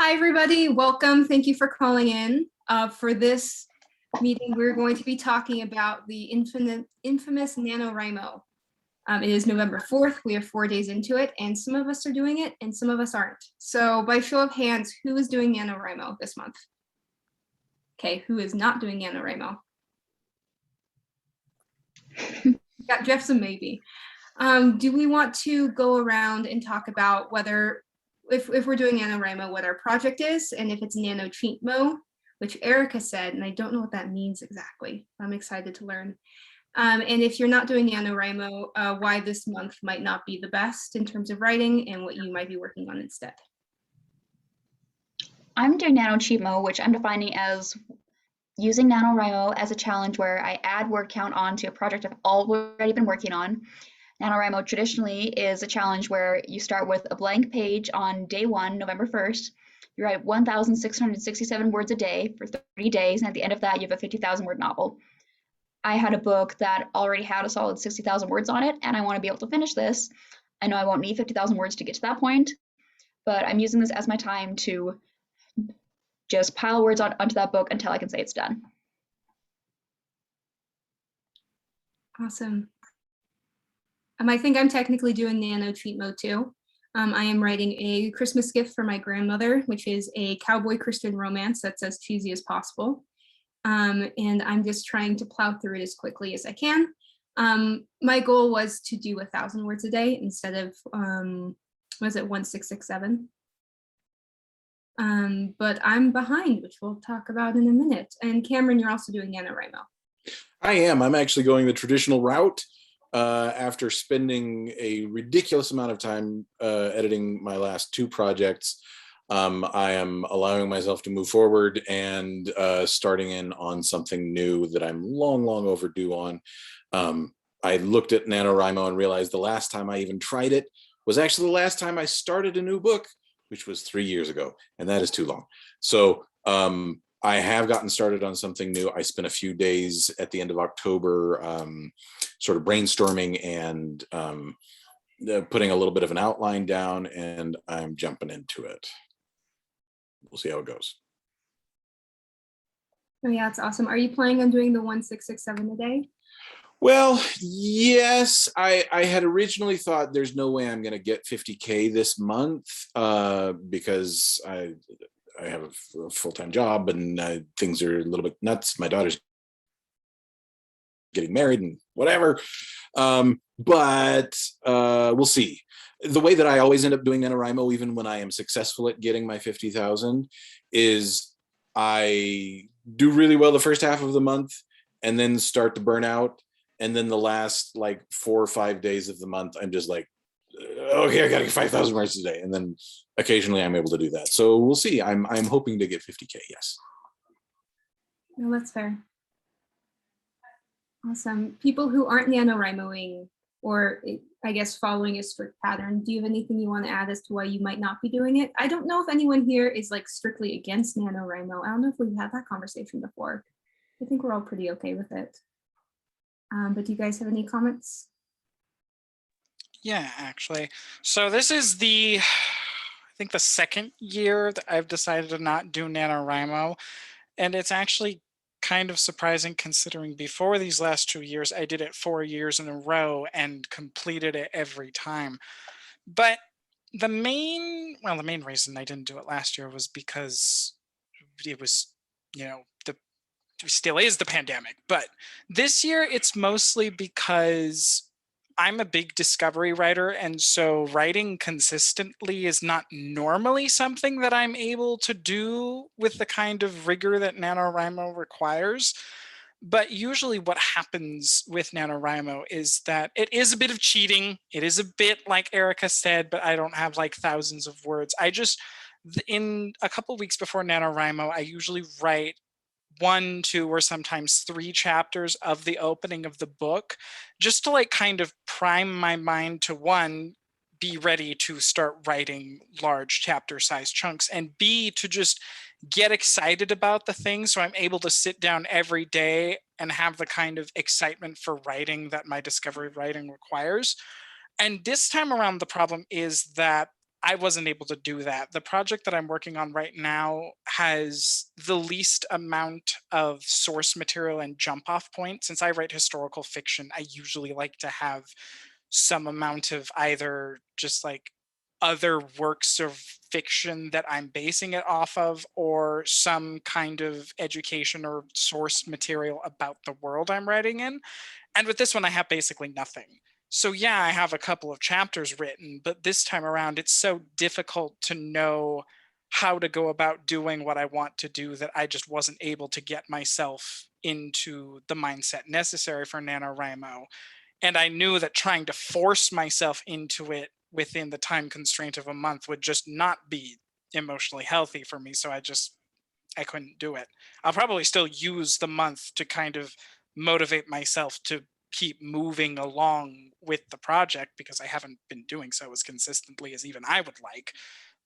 Hi, everybody. Welcome. Thank you for calling in. For this meeting, we're going to be talking about the infamous NaNoWriMo. It is November 4th. We are 4 days into it, and some of us are doing it, and some of us aren't. So by show of hands, who is doing NaNoWriMo this month? Okay, who is not doing NaNoWriMo? Got Jeff's a maybe. Do we want to go around and talk about whether if we're doing NaNoWriMo, what our project is, and if it's Nano Cheat Mo, which Erica said, and I don't know what that means exactly. I'm excited to learn. And if you're not doing NaNoWriMo, why this month might not be the best in terms of writing and what you might be working on instead. I'm doing Nano Cheat Mo, which I'm defining as using NaNoWriMo as a challenge where I add word count onto a project I've already been working on. NaNoWriMo traditionally is a challenge where you start with a blank page on day 1, November 1st. You write 1,667 words a day for 30 days, and at the end of that, you have a 50,000 word novel. I had a book that already had a solid 60,000 words on it, and I want to be able to finish this. I know I won't need 50,000 words to get to that point, but I'm using this as my time to just pile words onto that book until I can say it's done. Awesome. I think I'm technically doing Nano Cheat Mode too. I am writing a Christmas gift for my grandmother, which is a cowboy Christian romance that's as cheesy as possible. And I'm just trying to plow through it as quickly as I can. My goal was to do 1,000 words a day instead of, was it 1,667? But I'm behind, which we'll talk about in a minute. And Cameron, you're also doing NaNoWriMo. I am. I'm actually going the traditional route. After spending a ridiculous amount of time editing my last 2 projects, I am allowing myself to move forward and starting in on something new that I'm long overdue on. I looked at NaNoWriMo and realized the last time I even tried it was actually the last time I started a new book, which was 3 years ago, and that is too long. So I have gotten started on something new. I spent a few days at the end of October sort of brainstorming and putting a little bit of an outline down, and I'm jumping into it. We'll see how it goes. Oh yeah, that's awesome. Are you planning on doing the 1,667 a day? Well, yes, I had originally thought there's no way I'm going to get 50K this month because I have a full-time job and things are a little bit nuts. My daughter's getting married and whatever. But we'll see. The way that I always end up doing NaNoWriMo, even when I am successful at getting my 50,000, is I do really well the first half of the month and then start to burn out. And then the last like 4 or 5 days of the month, I'm just like, okay, I gotta get 5,000 words a day. And then occasionally I'm able to do that. So we'll see. I'm hoping to get 50K, yes. No, that's fair. Awesome. People who aren't NaNoWriMoing, or I guess following a strict pattern, do you have anything you want to add as to why you might not be doing it? I don't know if anyone here is like strictly against NaNoWriMo. I don't know if we've had that conversation before. I think we're all pretty okay with it. But do you guys have any comments? Yeah, actually. So this is I think the second year that I've decided to not do NaNoWriMo. And it's actually kind of surprising considering before these last 2 years, I did it 4 years in a row and completed it every time. But the main reason I didn't do it last year was because it was, still is the pandemic. But this year it's mostly because I'm a big discovery writer, and so writing consistently is not normally something that I'm able to do with the kind of rigor that NaNoWriMo requires. But usually what happens with NaNoWriMo is that it is a bit of cheating. It is a bit like Erica said, but I don't have like thousands of words. In a couple weeks before NaNoWriMo, I usually write 1, 2, or sometimes 3 chapters of the opening of the book, just to like kind of prime my mind to 1, be ready to start writing large chapter size chunks, and B, to just get excited about the thing so I'm able to sit down every day and have the kind of excitement for writing that my discovery writing requires. And this time around, the problem is that I wasn't able to do that. The project that I'm working on right now has the least amount of source material and jump off point. Since I write historical fiction, I usually like to have some amount of either just like other works of fiction that I'm basing it off of, or some kind of education or source material about the world I'm writing in. And with this one, I have basically nothing. So yeah, I have a couple of chapters written, but this time around, it's so difficult to know how to go about doing what I want to do that I just wasn't able to get myself into the mindset necessary for NaNoWriMo. And I knew that trying to force myself into it within the time constraint of a month would just not be emotionally healthy for me. So I couldn't do it. I'll probably still use the month to kind of motivate myself to keep moving along with the project, because I haven't been doing so as consistently as even I would like.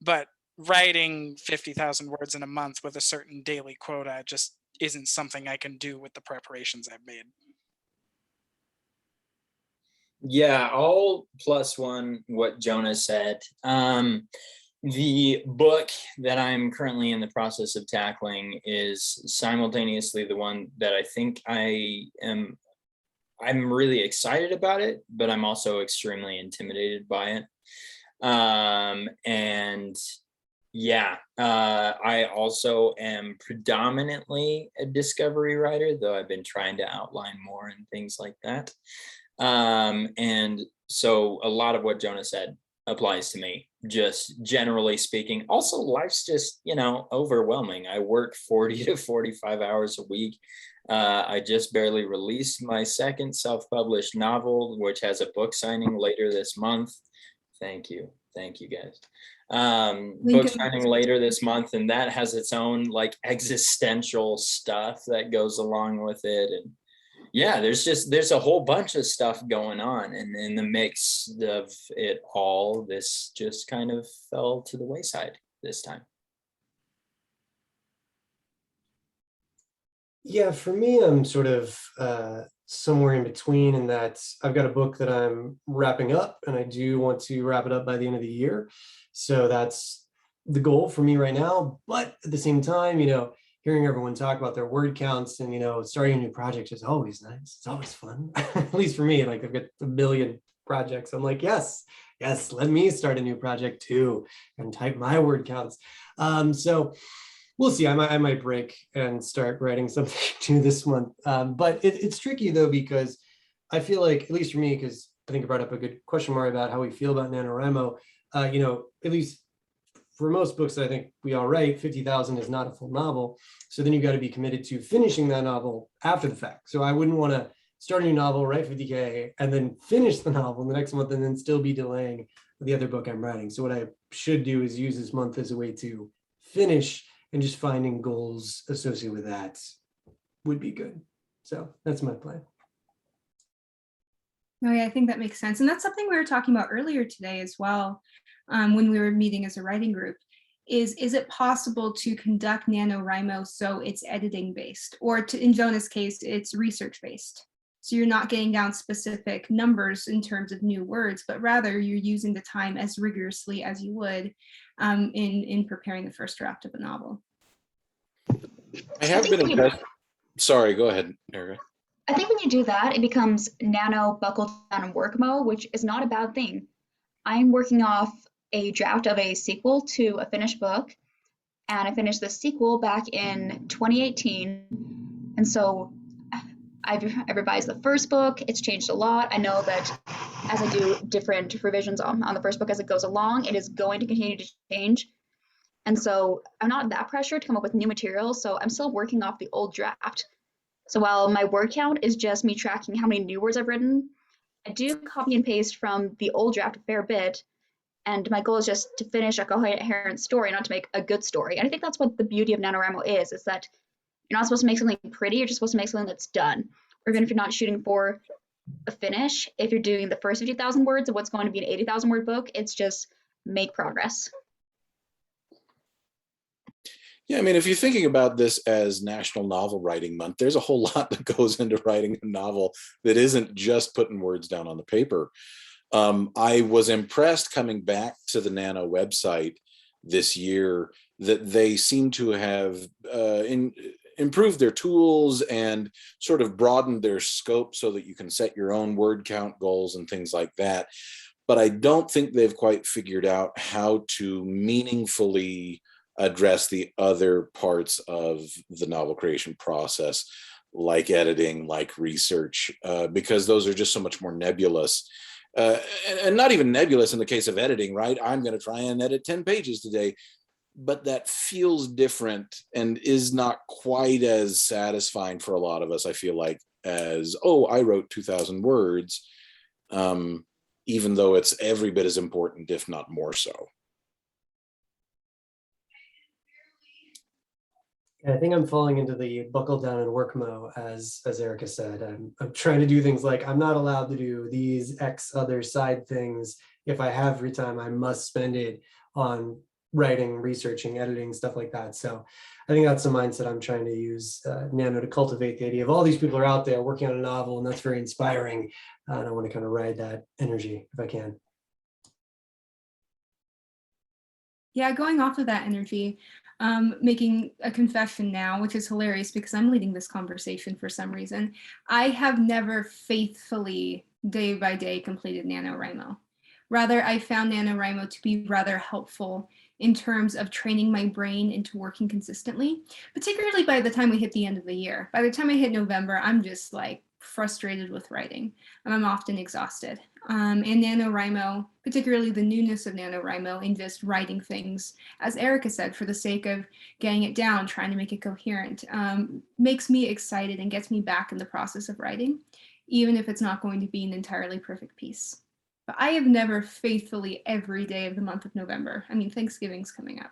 But writing 50,000 words in a month with a certain daily quota just isn't something I can do with the preparations I've made. Yeah, I'll plus one what Jonah said. The book that I'm currently in the process of tackling is simultaneously the one that I think I'm really excited about it, but I'm also extremely intimidated by it. And yeah, I also am predominantly a discovery writer, though I've been trying to outline more and things like that. And so a lot of what Jonah said applies to me, just generally speaking. Also, life's just, overwhelming. I work 40 to 45 hours a week. I just barely released my second self-published novel, which has a book signing later this month. Thank you guys. Book signing later this month, and that has its own like existential stuff that goes along with it. And yeah, there's a whole bunch of stuff going on, and in the mix of it all, this just kind of fell to the wayside this time. Yeah, for me, I'm sort of somewhere in between, in that I've got a book that I'm wrapping up, and I do want to wrap it up by the end of the year. So that's the goal for me right now. But at the same time, hearing everyone talk about their word counts and, starting a new project is always nice. It's always fun, at least for me. Like, I've got a million projects. I'm like, yes, let me start a new project too and type my word counts. So we'll see. I might break and start writing something new this month. But it's tricky though, because I feel like, at least for me, because I think I brought up a good question, Mari, about how we feel about NaNoWriMo. At least for most books that I think we all write, 50,000 is not a full novel. So then you got to be committed to finishing that novel after the fact. So I wouldn't want to start a new novel, write 50K, and then finish the novel the next month, and then still be delaying the other book I'm writing. So what I should do is use this month as a way to finish, and just finding goals associated with that would be good. So that's my plan. Oh yeah, I think that makes sense. And that's something we were talking about earlier today as well, when we were meeting as a writing group, is it possible to conduct NaNoWriMo so it's editing based, or in Jonah's case, it's research based? So you're not getting down specific numbers in terms of new words, but rather you're using the time as rigorously as you would in preparing the first draft of a novel. I have been impressed. Sorry, go ahead, Erica. I think when you do that, it becomes nano buckle down and work mode, which is not a bad thing. I'm working off a draft of a sequel to a finished book, and I finished the sequel back in 2018. And so I revised the first book. It's changed a lot. I know that as I do different revisions on the first book as it goes along, it is going to continue to change. And so I'm not that pressured to come up with new material. So I'm still working off the old draft. So while my word count is just me tracking how many new words I've written, I do copy and paste from the old draft a fair bit. And my goal is just to finish a coherent story, not to make a good story. And I think that's what the beauty of NaNoWriMo is that you're not supposed to make something pretty, you're just supposed to make something that's done. Or even if you're not shooting for a finish, if you're doing the first 50,000 words of what's going to be an 80,000 word book, it's just make progress. Yeah, I mean, if you're thinking about this as National Novel Writing Month, there's a whole lot that goes into writing a novel that isn't just putting words down on the paper. I was impressed coming back to the Nano website this year that they seem to have improved their tools and sort of broadened their scope so that you can set your own word count goals and things like that. But I don't think they've quite figured out how to meaningfully address the other parts of the novel creation process, like editing, like research, because those are just so much more nebulous. And not even nebulous in the case of editing, right? I'm going to try and edit 10 pages today, but that feels different and is not quite as satisfying for a lot of us, I feel like, as, oh, I wrote 2,000 words, even though it's every bit as important, if not more so. I think I'm falling into the buckle down and work mode, as Erica said. I'm trying to do things like I'm not allowed to do these X other side things. If I have free time, I must spend it on writing, researching, editing, stuff like that. So I think that's the mindset I'm trying to use Nano to cultivate the idea of all these people are out there working on a novel, and that's very inspiring. And I want to kind of ride that energy if I can. Yeah, going off of that energy, making a confession now, which is hilarious because I'm leading this conversation for some reason. I have never faithfully, day by day, completed NaNoWriMo. Rather, I found NaNoWriMo to be rather helpful in terms of training my brain into working consistently, particularly by the time we hit the end of the year. By the time I hit November, I'm just like frustrated with writing, and I'm often exhausted. And NaNoWriMo, particularly the newness of NaNoWriMo in just writing things, as Erica said, for the sake of getting it down, trying to make it coherent, makes me excited and gets me back in the process of writing, even if it's not going to be an entirely perfect piece. But I have never faithfully every day of the month of November. I mean, Thanksgiving's coming up.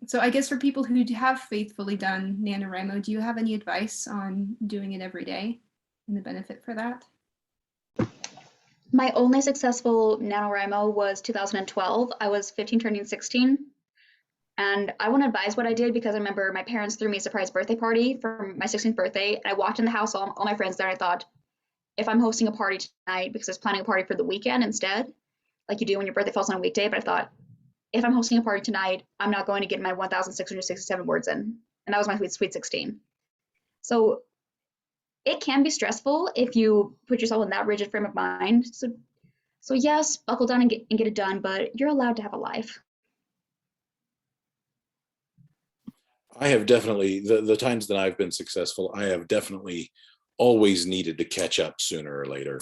So I guess for people who have faithfully done NaNoWriMo, do you have any advice on doing it every day and the benefit for that? My only successful NaNoWriMo was 2012. I was 15 turning 16. And I won't advise what I did because I remember my parents threw me a surprise birthday party for my 16th birthday. And I walked in the house, all my friends there, and I thought, if I'm hosting a party tonight, because I was planning a party for the weekend instead, like you do when your birthday falls on a weekday, but I thought, if I'm hosting a party tonight, I'm not going to get my 1,667 words in. And that was my sweet 16. So it can be stressful if you put yourself in that rigid frame of mind. So yes, buckle down and get it done, but you're allowed to have a life. I have definitely, the times that I've been successful, I have definitely always needed to catch up sooner or later.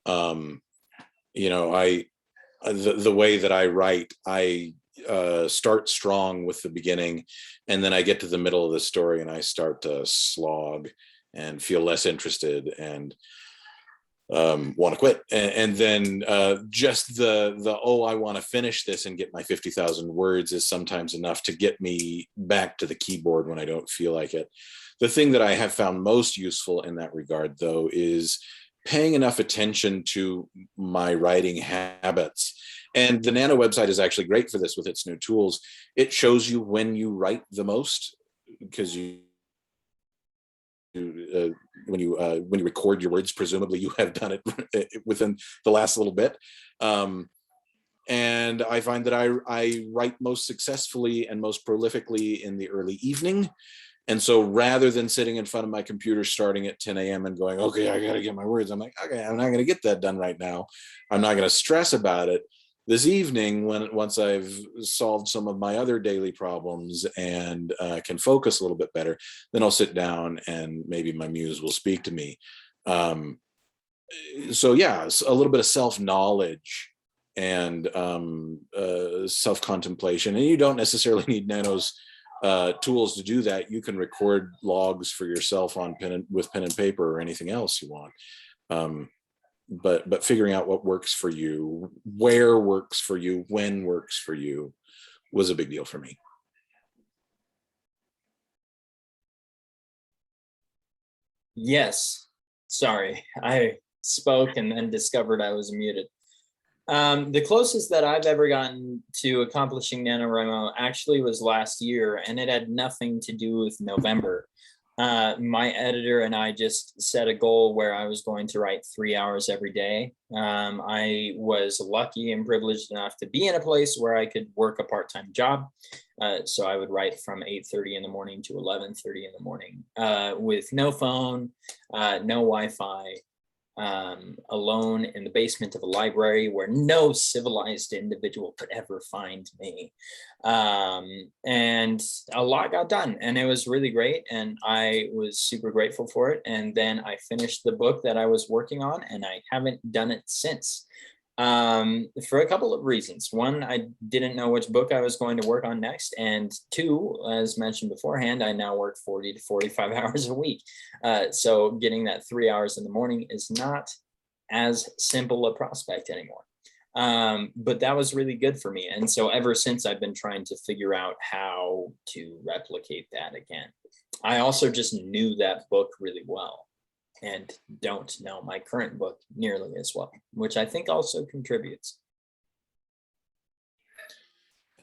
You know, the way that I write, I start strong with the beginning, and then I get to the middle of the story and I start to slog and feel less interested and want to quit. And then just the oh, I want to finish this and get my 50,000 words is sometimes enough to get me back to the keyboard when I don't feel like it. The thing that I have found most useful in that regard, though, is paying enough attention to my writing habits. And the Nano website is actually great for this with its new tools. It shows you when you write the most, because when you record your words, presumably you have done it within the last little bit. And I find that I write most successfully and most prolifically in the early evening. And so rather than sitting in front of my computer starting at 10 a.m. and going, okay, I got to get my words, I'm like, okay, I'm not going to get that done right now. I'm not going to stress about it. This evening, once I've solved some of my other daily problems and can focus a little bit better, then I'll sit down and maybe my muse will speak to me. So yeah, a little bit of self-knowledge and self-contemplation. And you don't necessarily need Nano's tools to do that. You can record logs for yourself on with pen and paper or anything else you want. But figuring out what works for you, where works for you, when works for you was a big deal for me. Yes, sorry, I spoke and then discovered I was muted. The closest that I've ever gotten to accomplishing NaNoWriMo actually was last year, and it had nothing to do with November. My editor and I just set a goal where I was going to write 3 hours every day. I was lucky and privileged enough to be in a place where I could work a part-time job. So I would write from 8:30 in the morning to 11:30 in the morning with no phone, no Wi-Fi, alone in the basement of a library where no civilized individual could ever find me. And a lot got done, and it was really great. And I was super grateful for it. And then I finished the book that I was working on, and I haven't done it since. For a couple of reasons. One, I didn't know which book I was going to work on next. And two, as mentioned beforehand, I now work 40 to 45 hours a week. So getting that 3 hours in the morning is not as simple a prospect anymore. But that was really good for me. And so ever since, I've been trying to figure out how to replicate that again. I also just knew that book really well, and don't know my current book nearly as well, which I think also contributes.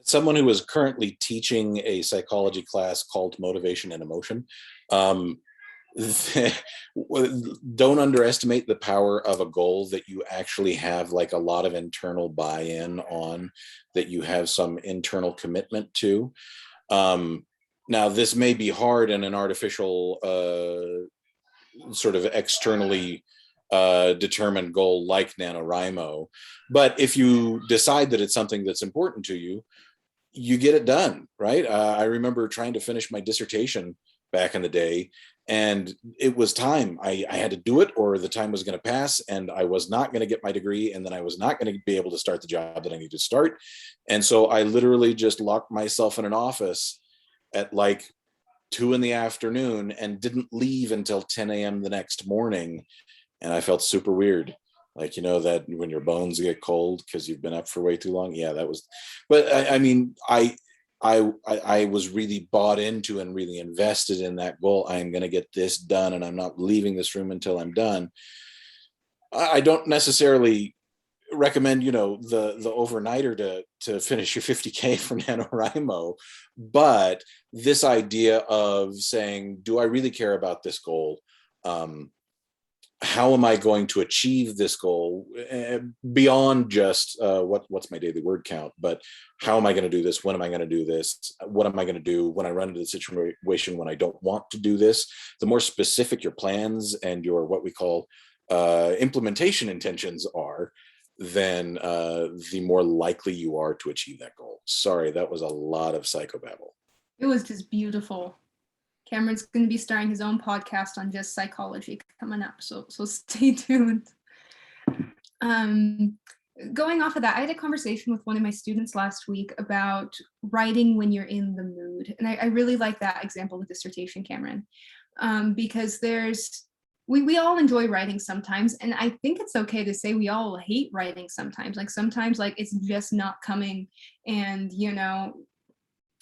Someone who is currently teaching a psychology class called Motivation and Emotion, don't underestimate the power of a goal that you actually have like a lot of internal buy-in on, that you have some internal commitment to. Now, this may be hard in an artificial sort of externally determined goal like NaNoWriMo. But if you decide that it's something that's important to you, you get it done, right? I remember trying to finish my dissertation back in the day, and it was time. I had to do it, or the time was going to pass, and I was not going to get my degree, and then I was not going to be able to start the job that I needed to start. And so I literally just locked myself in an office at like 2 p.m. and didn't leave until 10 a.m. the next morning. And I felt super weird. Like, you know, that when your bones get cold because you've been up for way too long. Yeah, that was, but I mean, I was really bought into and really invested in that goal. I am going to get this done, and I'm not leaving this room until I'm done. I don't necessarily recommend, you know, the overnighter to finish your 50K for NaNoWriMo, but this idea of saying, do I really care about this goal? How am I going to achieve this goal beyond just what's my daily word count, but how am I going to do this? When am I going to do this? What am I going to do when I run into the situation when I don't want to do this? The more specific your plans and your what we call implementation intentions are, then the more likely you are to achieve that goal. Sorry, that was a lot of psychobabble. It was just beautiful. Cameron's going to be starting his own podcast on just psychology coming up, so stay tuned. Going off of that, I had a conversation with one of my students last week about writing when you're in the mood, and I really like that example of dissertation, Cameron, because we all enjoy writing sometimes, and I think it's okay to say we all hate writing sometimes. Like sometimes, like it's just not coming, and you know,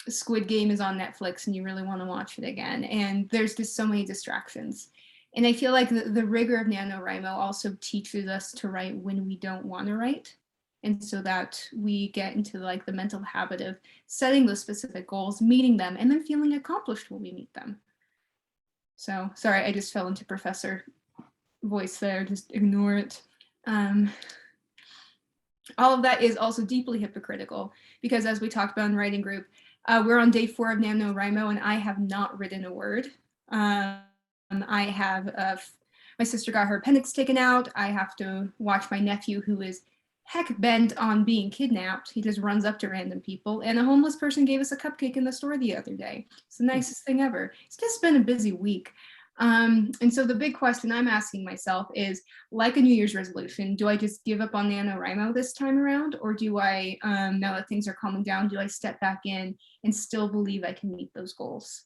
Squid Game is on Netflix and you really want to watch it again, and there's just so many distractions. And I feel like the rigor of NaNoWriMo also teaches us to write when we don't want to write, and so that we get into like the mental habit of setting those specific goals, meeting them, and then feeling accomplished when we meet them. So sorry, I just fell into professor voice there, just ignore it. All of that is also deeply hypocritical, because as we talked about in writing group, we're on day 4 of NaNoWriMo, and I have not written a word. I have, my sister got her appendix taken out. I have to watch my nephew, who is heck bent on being kidnapped. He just runs up to random people, and a homeless person gave us a cupcake in the store the other day. It's the nicest thing ever. It's just been a busy week. And so the big question I'm asking myself is, like a New Year's resolution, do I just give up on NaNoWriMo this time around? Or do I, now that things are calming down, do I step back in and still believe I can meet those goals?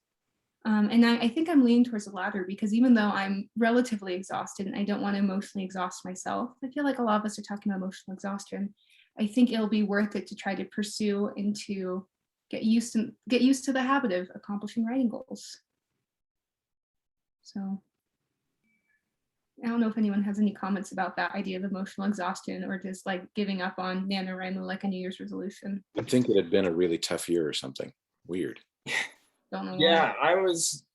And I think I'm leaning towards the latter, because even though I'm relatively exhausted and I don't want to emotionally exhaust myself, I feel like a lot of us are talking about emotional exhaustion. I think it'll be worth it to try to pursue and to get used to the habit of accomplishing writing goals. So I don't know if anyone has any comments about that idea of emotional exhaustion, or just like giving up on NaNoWriMo like a New Year's resolution. I think it had been a really tough year or something. Weird. Don't know Yeah, why. I was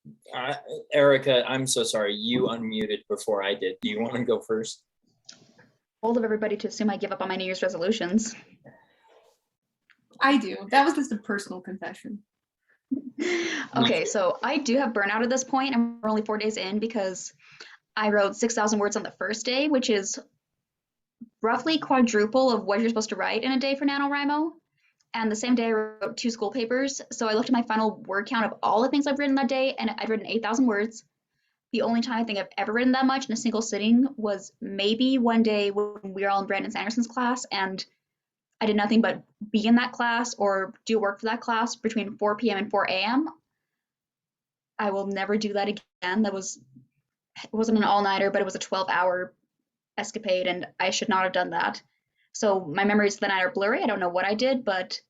Erica, I'm so sorry. You unmuted before I did. Do you want to go first? Bold of everybody to assume I give up on my New Year's resolutions. I do. That was just a personal confession. Okay, so I do have burnout at this point, and we're only 4 days in because I wrote 6,000 words on the first day, which is roughly quadruple of what you're supposed to write in a day for NaNoWriMo. And the same day I wrote 2 school papers. So I looked at my final word count of all the things I've written that day, and I'd written 8,000 words. The only time I think I've ever written that much in a single sitting was maybe one day when we were all in Brandon Sanderson's class, and I did nothing but be in that class or do work for that class between 4 p.m. and 4 a.m. I will never do that again. It wasn't an all-nighter, but it was a 12-hour escapade, and I should not have done that. So my memories of the night are blurry. I don't know what I did, but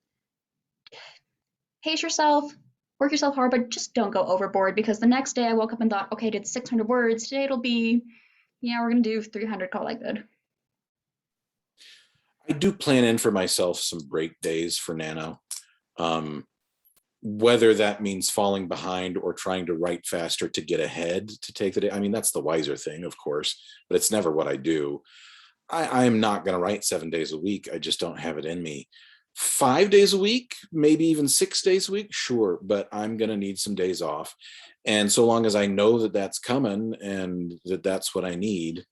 pace yourself, work yourself hard, but just don't go overboard, because the next day I woke up and thought, okay, I did 600 words. Today it'll be, we're going to do 300, call that good. I do plan in for myself some break days for Nano. Whether that means falling behind or trying to write faster to get ahead to take the day. I mean, that's the wiser thing, of course, but it's never what I do. I am not going to write 7 days a week. I just don't have it in me. 5 days a week, maybe even 6 days a week, sure, but I'm going to need some days off. And so long as I know that that's coming and that that's what I need,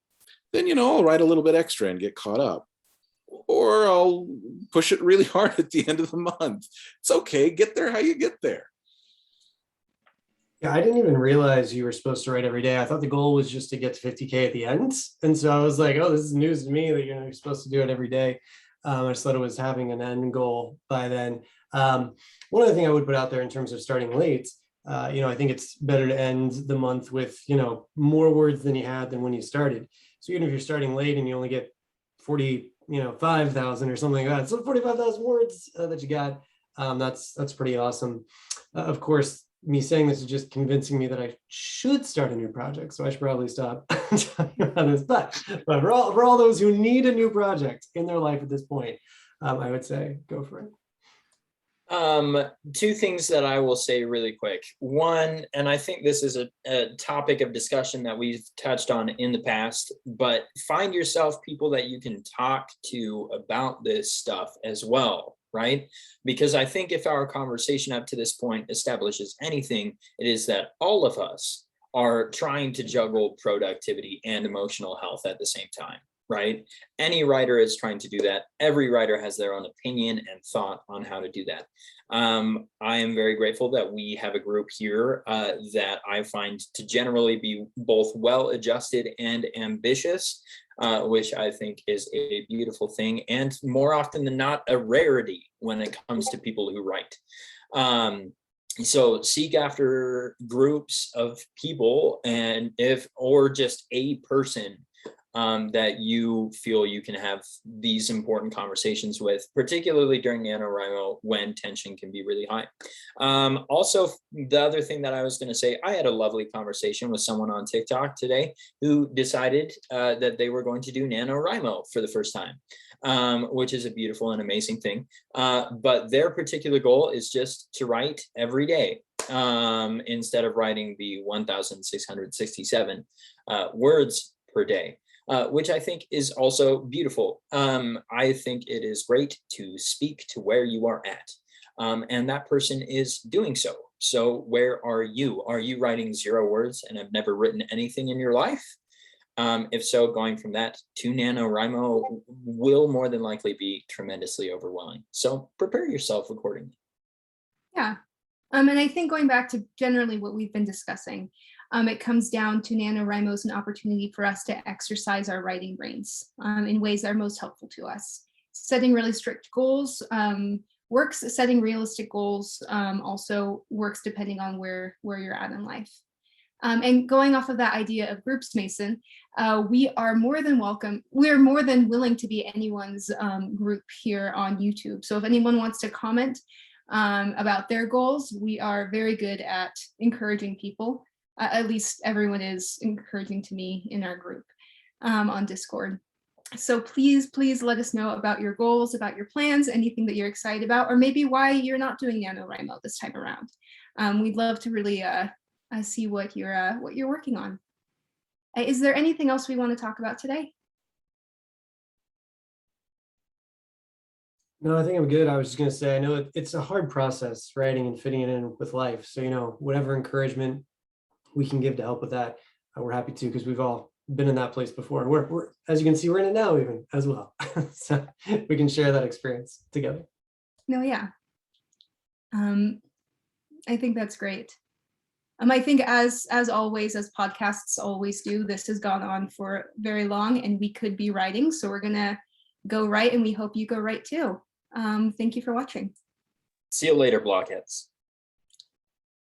then, I'll write a little bit extra and get caught up. Or I'll push it really hard at the end of the month. It's okay. Get there how you get there. Yeah, I didn't even realize you were supposed to write every day. I thought the goal was just to get to 50K at the end. And so I was like, oh, this is news to me that you're supposed to do it every day. I just thought it was having an end goal by then. One other thing I would put out there in terms of starting late, I think it's better to end the month with, more words than you had than when you started. So even if you're starting late and you only get 5,000 or something like that, so 45,000 words that you got, that's pretty awesome. Of course, me saying this is just convincing me that I should start a new project, so I should probably stop talking about this. But for all those who need a new project in their life at this point, I would say go for it. 2 things that I will say really quick. One, and I think this is a topic of discussion that we've touched on in the past, but find yourself people that you can talk to about this stuff as well, right? Because I think if our conversation up to this point establishes anything, it is that all of us are trying to juggle productivity and emotional health at the same time. Right? Any writer is trying to do that. Every writer has their own opinion and thought on how to do that. I am very grateful that we have a group here that I find to generally be both well-adjusted and ambitious, which I think is a beautiful thing, and more often than not, a rarity when it comes to people who write. So seek after groups of people, and or just a person that you feel you can have these important conversations with, particularly during NaNoWriMo when tension can be really high. Also, the other thing that I was going to say, I had a lovely conversation with someone on TikTok today who decided that they were going to do NaNoWriMo for the first time, which is a beautiful and amazing thing. But their particular goal is just to write every day instead of writing the 1,667 words per day. Which I think is also beautiful. I think it is great to speak to where you are at. And that person is doing so. So where are you? Are you writing 0 words and have never written anything in your life? If so, going from that to NaNoWriMo will more than likely be tremendously overwhelming. So prepare yourself accordingly. Yeah. And I think going back to generally what we've been discussing, it comes down to NaNoWriMo as an opportunity for us to exercise our writing brains in ways that are most helpful to us. Setting really strict goals works. Setting realistic goals also works depending on where you're at in life. And going off of that idea of groups, Mason, we are more than welcome. We're more than willing to be anyone's group here on YouTube. So if anyone wants to comment about their goals, we are very good at encouraging people. At least everyone is encouraging to me in our group on Discord. So please let us know about your goals, about your plans, anything that you're excited about, or maybe why you're not doing NaNoWriMo this time around. We'd love to really see what you're working on. Is there anything else we want to talk about today? No, I think I'm good. I was just going to say, I know it's a hard process writing and fitting it in with life. So, whatever encouragement we can give to help with that, we're happy to, because we've all been in that place before. We're as you can see, we're in it now even as well. So we can share that experience together. No, yeah. I think that's great. I think as always, as podcasts always do, this has gone on for very long and we could be writing. So we're gonna go write and we hope you go write too. Thank you for watching. See you later, blockheads.